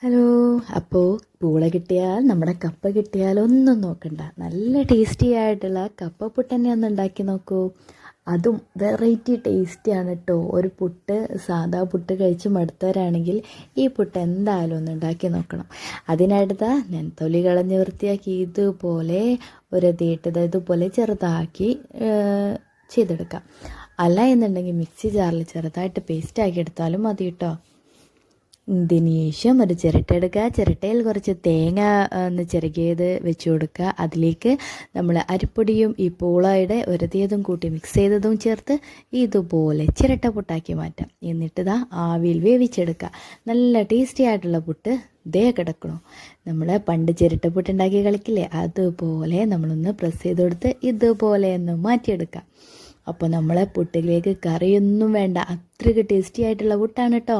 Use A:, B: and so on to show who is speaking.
A: Hello. അപ്പോൾ പൂള കിട്ടിയാൽ നമ്മുടെ കപ്പ കിട്ടിയാൽ ഒന്നും നോക്കണ്ട, നല്ല ടേസ്റ്റി ആയിട്ടുള്ള കപ്പപ്പുട്ട് തന്നെ ഒന്ന് ഉണ്ടാക്കി നോക്കൂ. അതും വെറൈറ്റി ടേസ്റ്റിയാണ് കേട്ടോ. ഒരു പുട്ട്, സാദാ പുട്ട് കഴിച്ച് മടുത്തവരാണെങ്കിൽ ഈ പുട്ട് എന്തായാലും ഒന്ന് ഉണ്ടാക്കി നോക്കണം. അതിനടുത്ത ഞാൻ തൊലി കളഞ്ഞ് വൃത്തിയാക്കി ഇതുപോലെ ഒരു തീട്ടത് ഇതുപോലെ ചെറുതാക്കി ചെയ്തെടുക്കാം. അല്ല എന്നുണ്ടെങ്കിൽ മിക്സി ജാറിൽ ചെറുതായിട്ട് പേസ്റ്റാക്കി എടുത്താലും മതി കേട്ടോ. ഇതിന് ശേഷം ഒരു ചിരട്ട എടുക്കുക. ചിരട്ടയിൽ കുറച്ച് തേങ്ങ ഒന്ന് ചിരകിയത് വെച്ച് കൊടുക്കുക. അതിലേക്ക് നമ്മൾ അരിപ്പൊടിയും ഈ പൂളയുടെ ഉരതിയതും കൂട്ടി മിക്സ് ചെയ്തതും ചേർത്ത് ഇതുപോലെ ചിരട്ട പുട്ടാക്കി മാറ്റാം. എന്നിട്ട് ആവിയിൽ വേവിച്ചെടുക്കുക. നല്ല ടേസ്റ്റി ആയിട്ടുള്ള പുട്ട് ദേ കിടക്കണോ. നമ്മൾ പണ്ട് ചിരട്ട പുട്ടുണ്ടാക്കി കളിക്കില്ലേ, അതുപോലെ നമ്മളൊന്ന് പ്രസ് ചെയ്ത് കൊടുത്ത് ഇതുപോലെ ഒന്ന് മാറ്റിയെടുക്കാം. അപ്പോൾ നമ്മളെ പുട്ടിലേക്ക് കറിയൊന്നും വേണ്ട, അത്രയ്ക്ക് ടേസ്റ്റി ആയിട്ടുള്ള പുട്ടാണ് കേട്ടോ.